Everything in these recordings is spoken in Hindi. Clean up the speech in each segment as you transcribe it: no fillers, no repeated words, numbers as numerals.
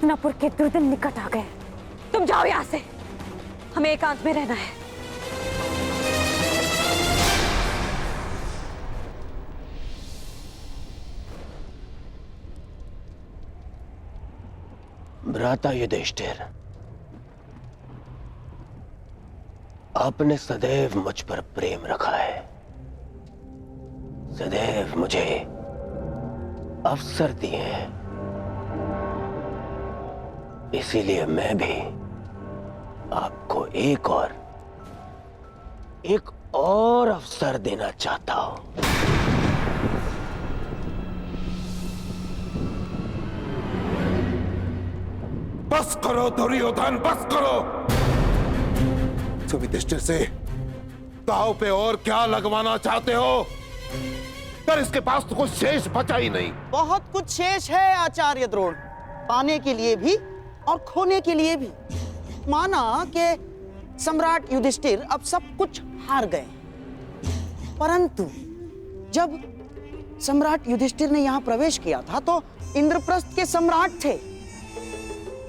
हस्तिनापुर के दुर्दिन निकट आ गए। तुम जाओ यहाँ से, हमें एकांत में रहना है। भ्राता युधिष्ठिर, आपने सदैव मुझ पर प्रेम रखा है, सदैव मुझे अवसर दिए हैं, इसीलिए मैं भी आपको एक और अवसर देना चाहता हूं। बस करो दुर्योधन, बस करो। युधिष्ठिर से दांव पे और क्या लगवाना चाहते हो? पर इसके पास तो कुछ शेष बचा ही नहीं। बहुत कुछ शेष है आचार्य द्रोण, पाने के लिए भी और खोने के लिए भी। माना कि सम्राट युधिष्ठिर अब सब कुछ हार गए, परंतु जब सम्राट युधिष्ठिर ने यहाँ प्रवेश किया था तो इंद्रप्रस्थ के सम्राट थे,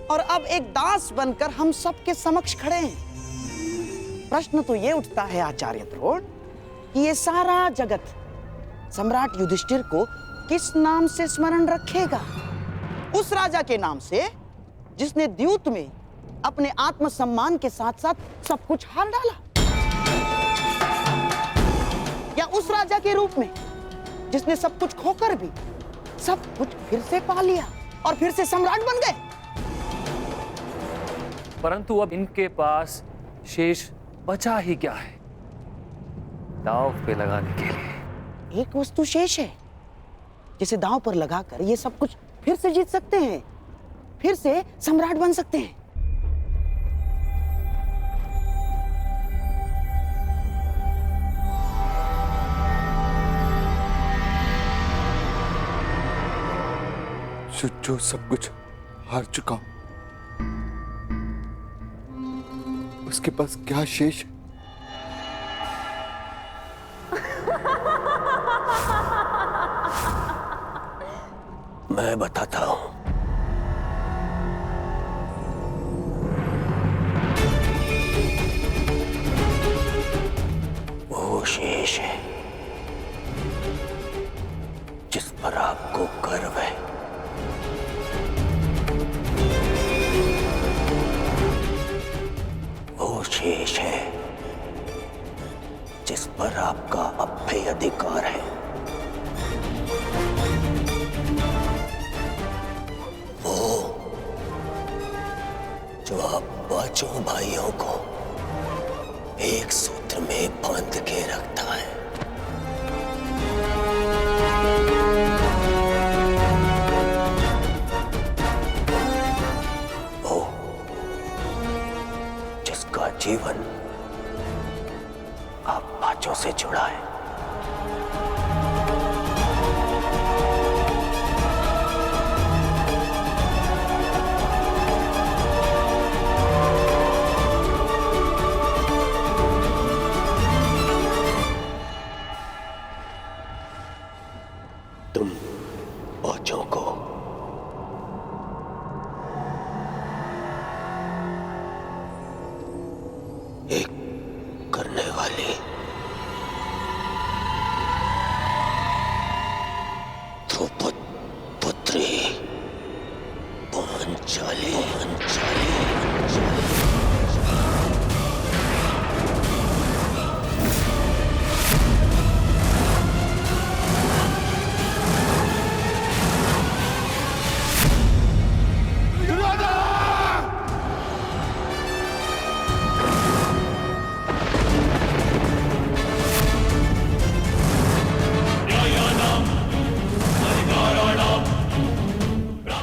और अब एक दास बनकर हम सबके समक्ष खड़े हैं। प्रश्न तो ये उठता है आचार्य द्रोण कि ये सारा जगत सम्राट युधिष्ठिर को किस नाम से स्मरण रखेगा? उस राजा के नाम से जिसने द्यूत में अपने आत्मसम्मान के साथ साथ सब कुछ हार डाला, या उस राजा के रूप में जिसने सब कुछ खोकर भी सब कुछ फिर से पा लिया और फिर से सम्राट बन गए? परंतु अब इनके पास शेष बचा ही क्या है दांव पे लगाने के लिए? एक वस्तु शेष है जिसे दांव पर लगाकर ये सब कुछ फिर से जीत सकते हैं, फिर से सम्राट बन सकते हैं। जो सब कुछ हार चुका हूं, उसके पास क्या शेष है? मैं बताता हूं। वो शेष है जिस पर आपको गर्व है, वो शेष है जिस पर आपका अभय अधिकार है, जो आप पांचों भाइयों को एक सूत्र में बांध के रखता है। वो जिसका जीवन आप पांचों से जुड़ा है। तुम पांचों को एक करने वाली द्रौपद पुत्री पांचाली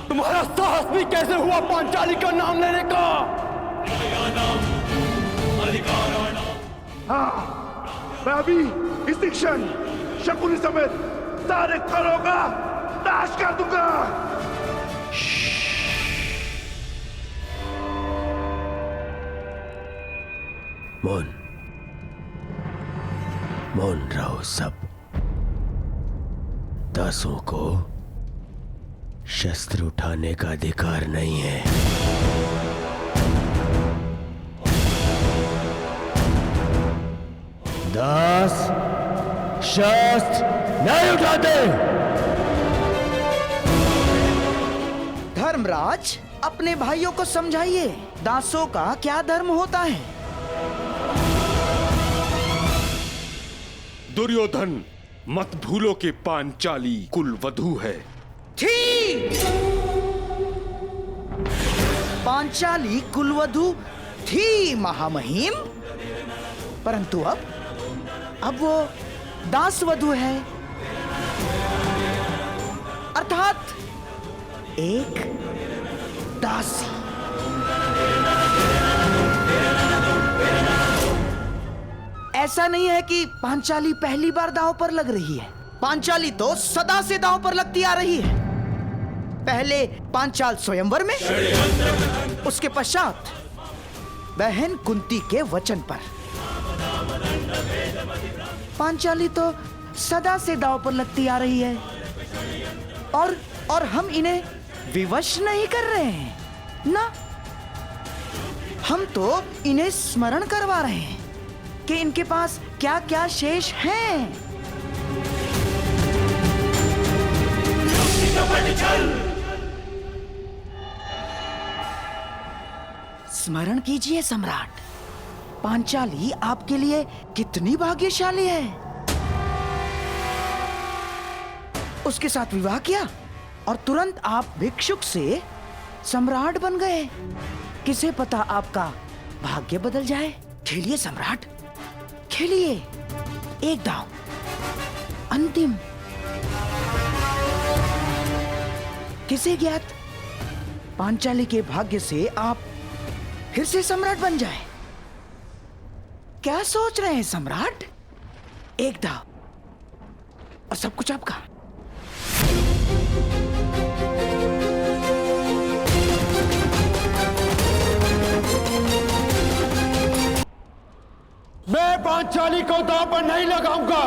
तुम्हारा साहस भी कैसे हुआ पांचाली का नाम लेने का? हाँ, मैं अभी इसी क्षण शकुनी समेत सारे खरों का नाश कर दूंगा। मौन रहो सब। दासों को शस्त्र उठाने का अधिकार नहीं है। दास शस्त्र नहीं उठाते। धर्मराज, अपने भाइयों को समझाइए, दासों का क्या धर्म होता है। दुर्योधन, मत भूलो कि पांचाली कुलवधू है। थी पांचाली कुलवधू थी महामहिम, परंतु अब वो दासवधू है, अर्थात एक दासी। ऐसा नहीं है कि पांचाली पहली बार दांव पर लग रही है। पांचाली तो सदा से दांव पर लगती आ रही है। पहले पांचाल स्वयंवर में, उसके पश्चात बहन कुंती के वचन पर। पांचाली तो सदा से दांव पर लगती आ रही है और हम इन्हें विवश नहीं कर रहे हैं ना, हम तो इन्हें स्मरण करवा रहे हैं कि इनके पास क्या क्या शेष हैं। स्मरण कीजिए सम्राट, पांचाली आपके लिए कितनी भाग्यशाली है। उसके साथ विवाह किया और तुरंत आप भिक्षुक से सम्राट बन गए। किसे पता आपका भाग्य बदल जाए। खेलिए सम्राट, खेलिए, एक दांव, अंतिम। किसे ज्ञात, पांचाली के भाग्य से आप फिर से सम्राट बन जाए। क्या सोच रहे हैं सम्राट? एक दांव और सब कुछ आपका। मैं पांचाली को दांव पर नहीं लगाऊंगा।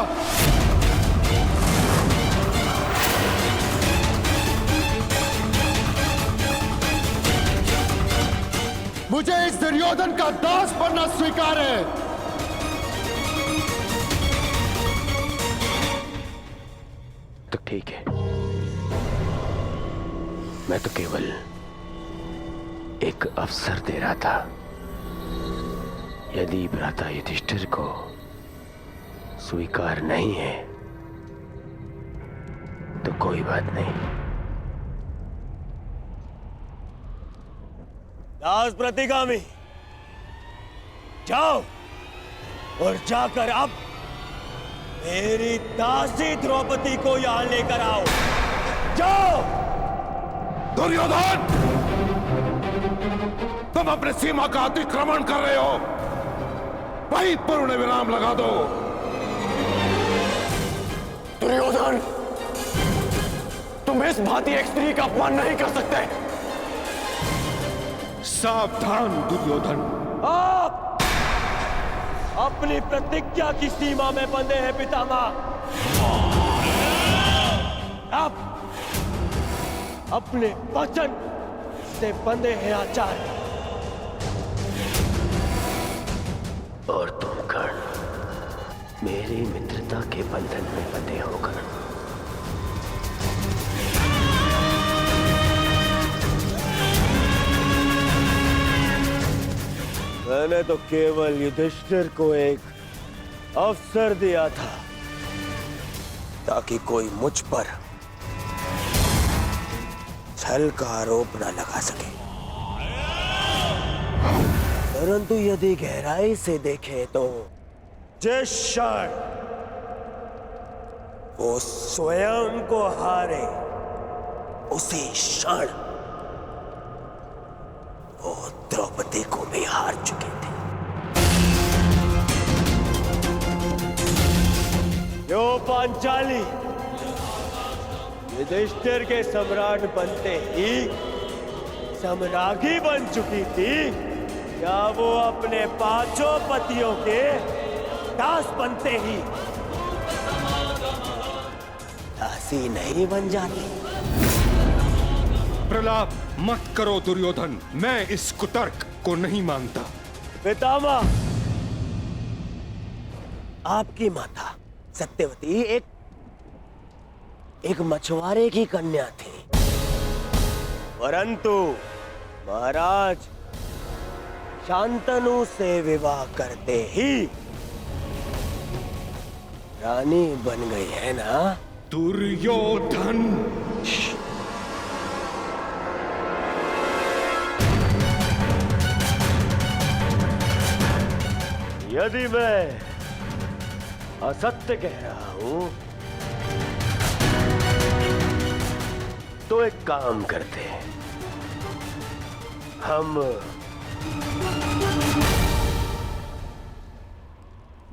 मुझे इस दुर्योधन का दास बनना स्वीकार है। तो ठीक है, मैं तो केवल एक अवसर दे रहा था। यदि भ्राता युधिष्ठिर को स्वीकार नहीं है तो कोई बात नहीं। दास प्रतिगामी, जाओ और जाकर अब मेरी दासी द्रौपदी को यहां लेकर आओ। जाओ। दुर्योधन, तुम अपने सीमा का अतिक्रमण कर रहे हो। वहीं पूर्ण विराम लगा दो। दुर्योधन, तुम इस भांति एक स्त्री का अपमान नहीं कर सकते। सावधान दुर्योधन। आप अपनी प्रतिज्ञा की सीमा में बंधे हैं पितामह। आप अपने वचन से बंधे हैं आचार्य। और तुम कर्ण मेरी मित्रता के बंधन में बंधे होकर मैंने तो केवल युधिष्ठिर को एक अवसर दिया था ताकि कोई मुझ पर छल का आरोप न लगा सके, परंतु यदि गहराई से देखें तो जिस क्षण वो स्वयं को हारे उसी क्षण वो द्रौपदी को भी हार चुके थे। यो पांचाली युधिष्ठिर के सम्राट बनते ही सम्राज्ञी बन चुकी थी, क्या वो अपने पांचों पतियों के दास बनते ही दासी नहीं बन जाती? प्रलाप मत करो दुर्योधन, मैं इस कुतर्क को नहीं मानता। पितामह, आपकी माता सत्यवती एक मछुआरे की कन्या थी, परंतु महाराज शांतनु से विवाह करते ही रानी बन गई है ना? दुर्योधन, यदि मैं असत्य कह रहा हूं तो एक काम करते हैं, हम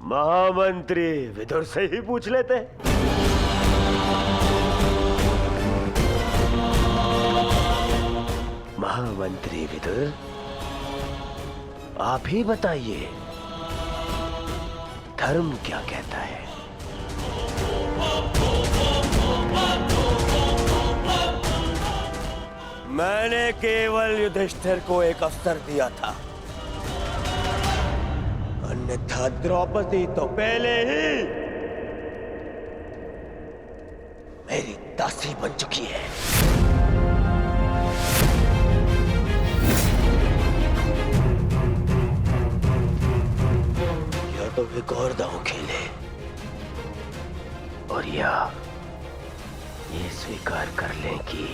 महामंत्री विदुर से ही पूछ लेते हैं। महामंत्री विदुर, आप ही बताइए, धर्म क्या कहता है? मैंने केवल युधिष्ठिर को एक अवसर दिया था, अन्यथा द्रौपदी तो पहले ही मेरी दासी बन चुकी है। या तो एक और दांव खेले और या ये स्वीकार कर लें कि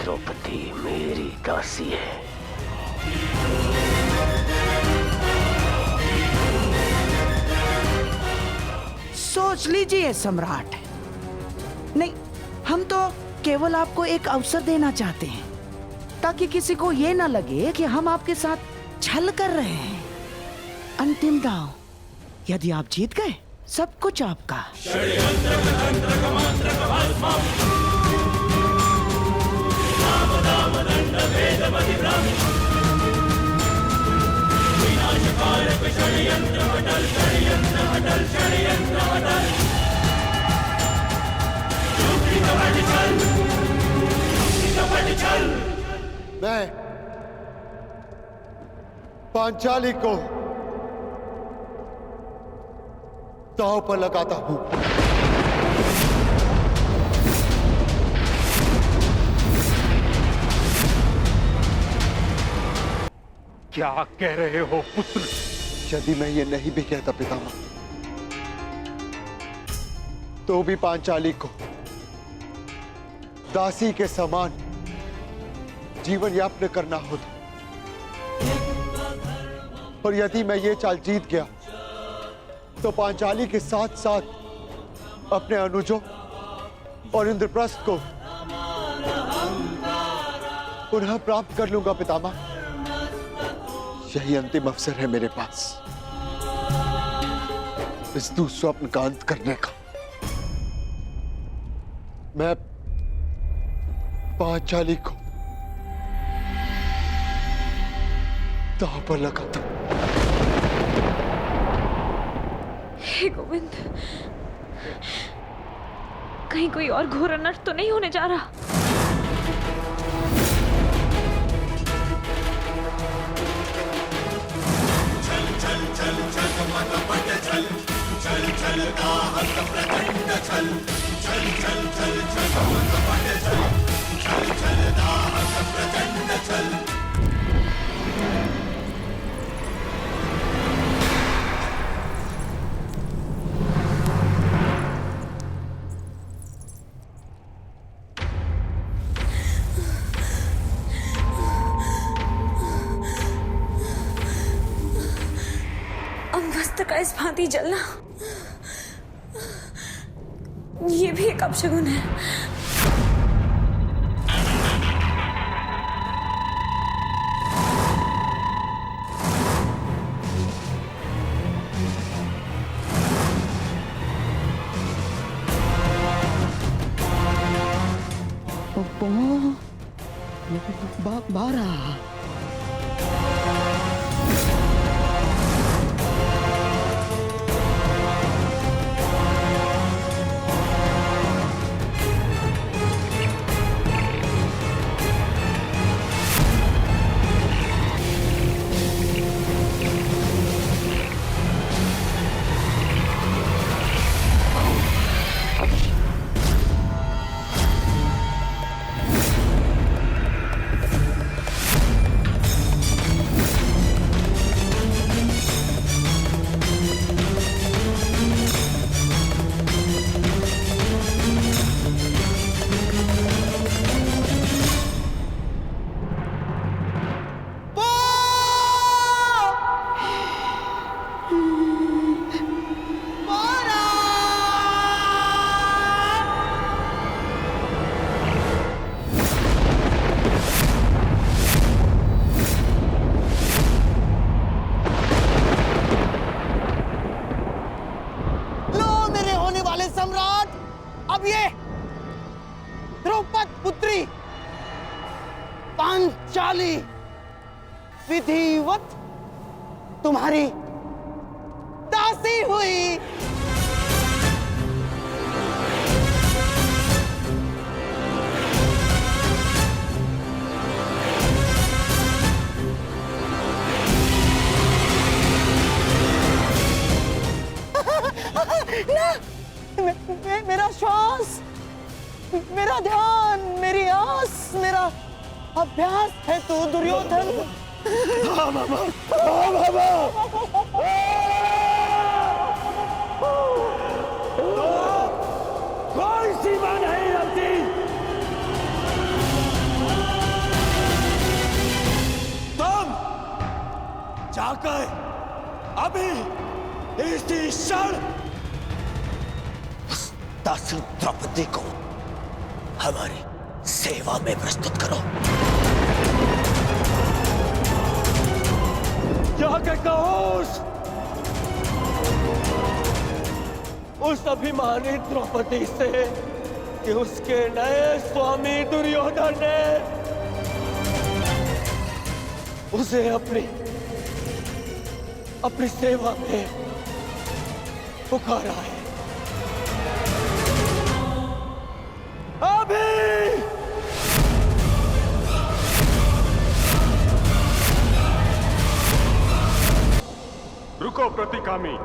द्रौपदी मेरी दासी है। सोच लीजिए सम्राट। नहीं, हम तो केवल आपको एक अवसर देना चाहते हैं ताकि किसी को ये ना लगे कि हम आपके साथ छल कर रहे हैं। अंतिम दांव, यदि आप जीत गए सब कुछ आपका। मैं पांचाली को दांव पर लगाता हूं। क्या कह रहे हो पुत्र? यदि मैं ये नहीं भी कहता पितामह, तो भी पांचाली को दासी के समान जीवन यापन करना होता। और यदि मैं ये चाल जीत गया तो पांचाली के साथ साथ अपने अनुजों और इंद्रप्रस्थ को पुनः प्राप्त कर लूंगा पितामह। यही अंतिम अवसर है मेरे पास इस दुस्वप्न का अंत करने का। मैं पांचाली को दांव पर लगाता हूं। हे गोविंद, कहीं कोई और घोर अनर्थ तो नहीं होने जा रहा? अंगस्त्र का इस भांति जलना, ये भी एक अपशगुन है। बारह। विधिवत तुम्हारी दासी हुई। ना, मेरा श्वास, मेरा ध्यान, मेरी आस, मेरा अभ्यास है तू दुर्योधन। हाँ मामा, हाँ मामा। कोई सीमा नहीं रखती। तुम जाकर अभी इसी क्षण दासी द्रौपदी को हमारी सेवा में प्रस्तुत करो। जाके कहो उस अभिमानी द्रौपदी से कि उसके नए स्वामी दुर्योधन ने उसे अपनी सेवा में पुकारा है। अभी रुको प्रतिकामी।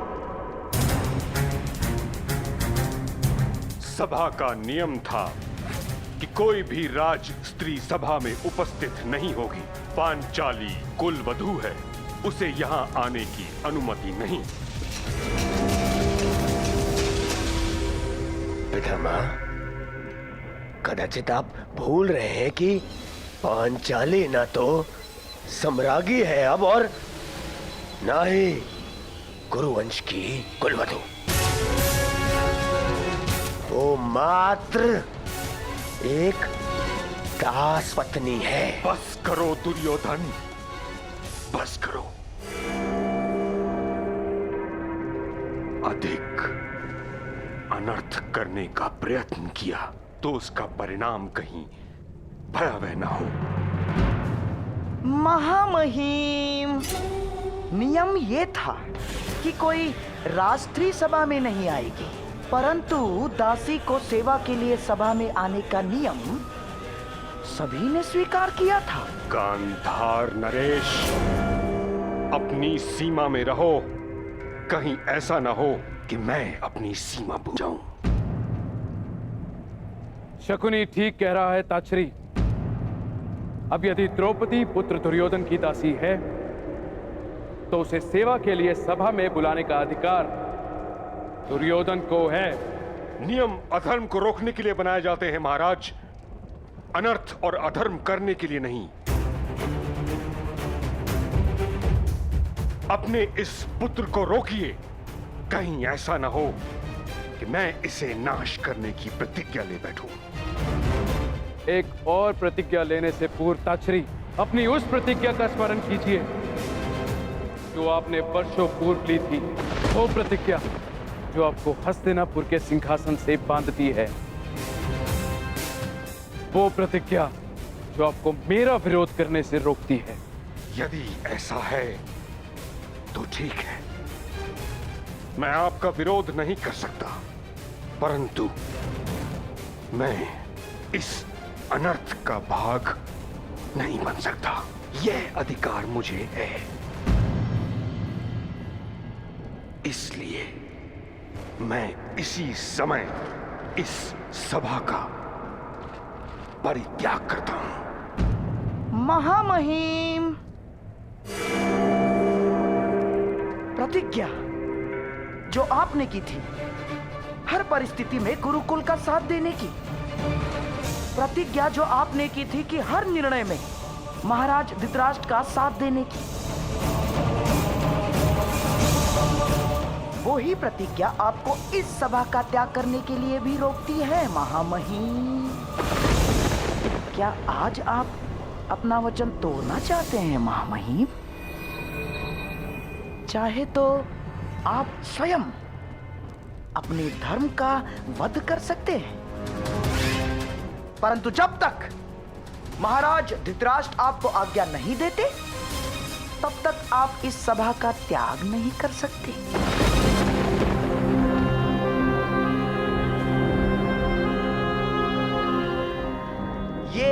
सभा का नियम था कि कोई भी राज स्त्री सभा में उपस्थित नहीं होगी। पांचाली कुलवधू है, उसे यहाँ आने की अनुमति नहीं। पितामह, कदाचित आप भूल रहे हैं कि पांचाली ना तो सम्राज्ञी है अब, और ना ही कुरुवंश की कुलवधू। वो मात्र एक दास पत्नी है। बस करो दुर्योधन, बस करो। अधिक अनर्थ करने का प्रयत्न किया तो उसका परिणाम कहीं भयावह न हो। महामहिम, नियम ये था कि कोई राष्ट्रीय सभा में नहीं आएगी, परंतु दासी को सेवा के लिए सभा में आने का नियम सभी ने स्वीकार किया था। गांधार नरेश, अपनी सीमा में रहो, कहीं ऐसा न हो कि मैं अपनी सीमा भूल जाऊं। शकुनी ठीक कह रहा है ताच्छरी। अब यदि द्रौपदी पुत्र दुर्योधन की दासी है तो उसे सेवा के लिए सभा में बुलाने का अधिकार दुर्योधन को है। नियम अधर्म को रोकने के लिए बनाए जाते हैं महाराज, अनर्थ और अधर्म करने के लिए नहीं। अपने इस पुत्र को रोकिए, कहीं ऐसा न हो कि मैं इसे नाश करने की प्रतिज्ञा ले बैठूं। एक और प्रतिज्ञा लेने से पूर्व ताच्छरी, अपनी उस प्रतिज्ञा का स्मरण कीजिए जो आपने वर्षों पूर्व ली थी। वो प्रतिज्ञा जो आपको हस्तिनापुर के सिंहासन से बांधती है। वो प्रतिज्ञा जो आपको मेरा विरोध करने से रोकती है। यदि ऐसा है तो ठीक है, मैं आपका विरोध नहीं कर सकता, परंतु मैं इस अनर्थ का भाग नहीं बन सकता। यह अधिकार मुझे है, इसलिए मैं इसी समय इस सभा का परित्याग करता हूं। महामहिम, प्रतिज्ञा जो आपने की थी हर परिस्थिति में गुरुकुल का साथ देने की, प्रतिज्ञा जो आपने की थी कि हर निर्णय में महाराज धृतराष्ट्र का साथ देने की, वो ही प्रतिज्ञा आपको इस सभा का त्याग करने के लिए भी रोकती है महामहिम। क्या आज आप अपना वचन तोड़ना चाहते हैं महामहिम? चाहे तो आप स्वयं अपने धर्म का वध कर सकते हैं, परंतु जब तक महाराज धृतराष्ट्र आपको आज्ञा नहीं देते, तब तक आप इस सभा का त्याग नहीं कर सकते। ये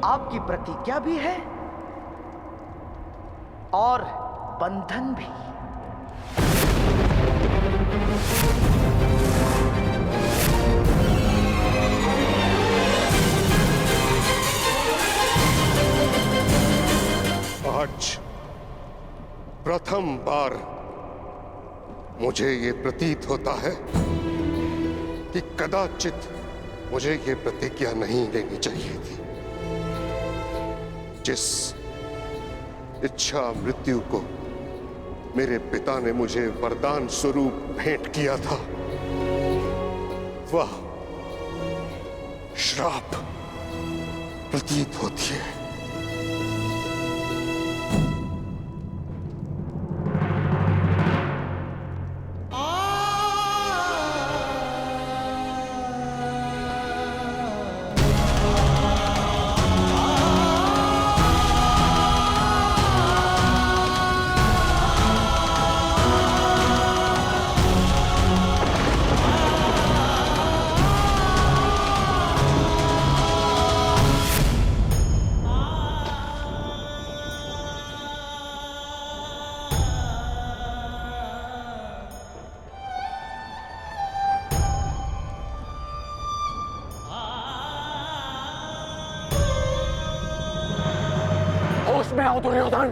आपकी प्रतिज्ञा भी है और बंधन भी। आज प्रथम बार मुझे ये प्रतीत होता है कि कदाचित मुझे ये प्रतिज्ञा नहीं लेनी चाहिए थी। जिस इच्छा मृत्यु को मेरे पिता ने मुझे वरदान स्वरूप भेंट किया था, वह श्राप प्रतीत होती है। होश में आओ दुर्योधन,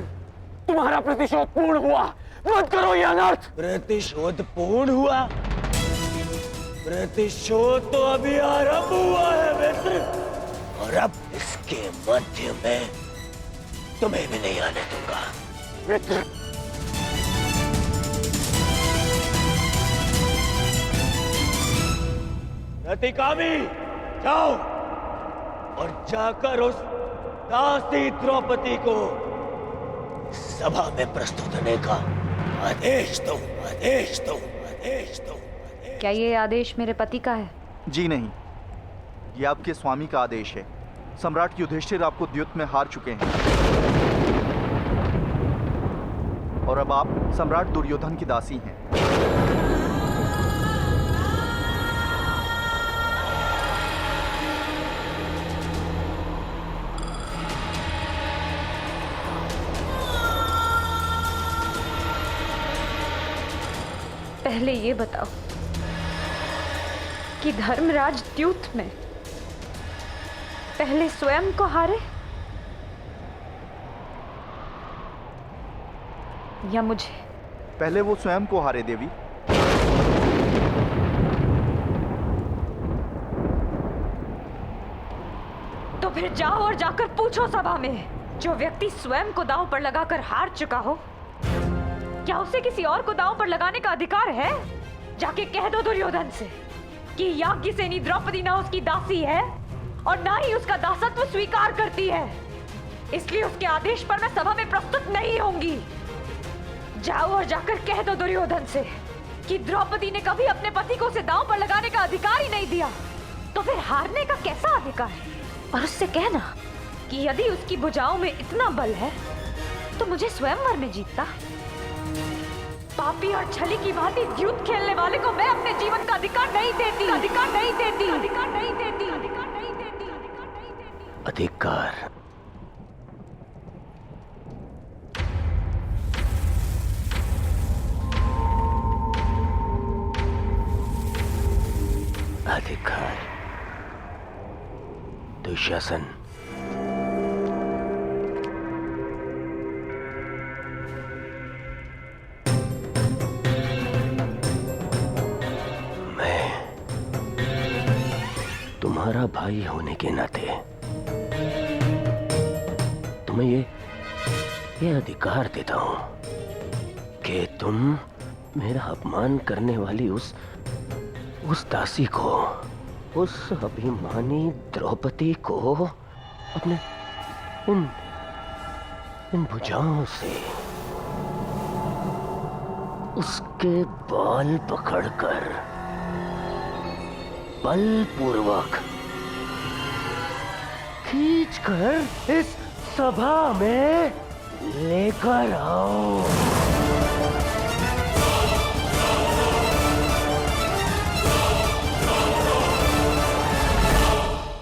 तुम्हारा प्रतिशोध पूर्ण हुआ, मत करो ये अनर्थ। प्रतिशोध पूर्ण हुआ? प्रतिशोध तो अभी आरंभ हुआ है मित्र, और अब इसके मध्य में तुम्हें भी नहीं आने दूंगा। मित्र, प्रतिकामी, जाओ और जाकर उस दासी द्रौपदी को सभा में प्रस्तुत होने का आदेश दो, आदेश दो, आदेश दो। क्या ये आदेश मेरे पति का है? जी नहीं, ये आपके स्वामी का आदेश है। सम्राट युधिष्ठिर आपको द्युत में हार चुके हैं और अब आप सम्राट दुर्योधन की दासी हैं। पहले ये बताओ कि धर्मराज द्यूत में पहले स्वयं को हारे या मुझे? पहले वो स्वयं को हारे देवी। तो फिर जाओ और जाकर पूछो सभा में, जो व्यक्ति स्वयं को दांव पर लगाकर हार चुका हो, क्या उसे किसी और को दांव पर लगाने का अधिकार है? जाके कह दो दुर्योधन से कि याज्ञसेनी द्रौपदी ना उसकी दासी है और ना ही उसका दासत्व स्वीकार करती है, इसलिए उसके आदेश पर मैं सभा में प्रस्तुत नहीं होंगी। जाओ और जाकर कह दो दुर्योधन से कि द्रौपदी ने कभी अपने पति को उसे दांव पर लगाने का अधिकार ही नहीं दिया, तो फिर हारने का कैसा अधिकार है? और उससे कहना कि यदि उसकी भुजाओं में इतना बल है तो मुझे स्वयंवर में जीतता। पापी और छली की भांति द्यूत खेलने वाले को मैं अपने जीवन का अधिकार नहीं देती, अधिकार नहीं देती, अधिकार नहीं देती, अधिकार नहीं देती, अधिकार नहीं देती। अधिकार? अधिकार? दुशासन, तुम्हारा भाई होने के नाते तुम्हें ये अधिकार देता हूं कि तुम मेरा अपमान करने वाली उस दासी को, उस अभिमानी द्रौपदी को अपने इन भुजाओं से उसके बाल पकड़कर बलपूर्वक खींचकर इस सभा में लेकर आओ।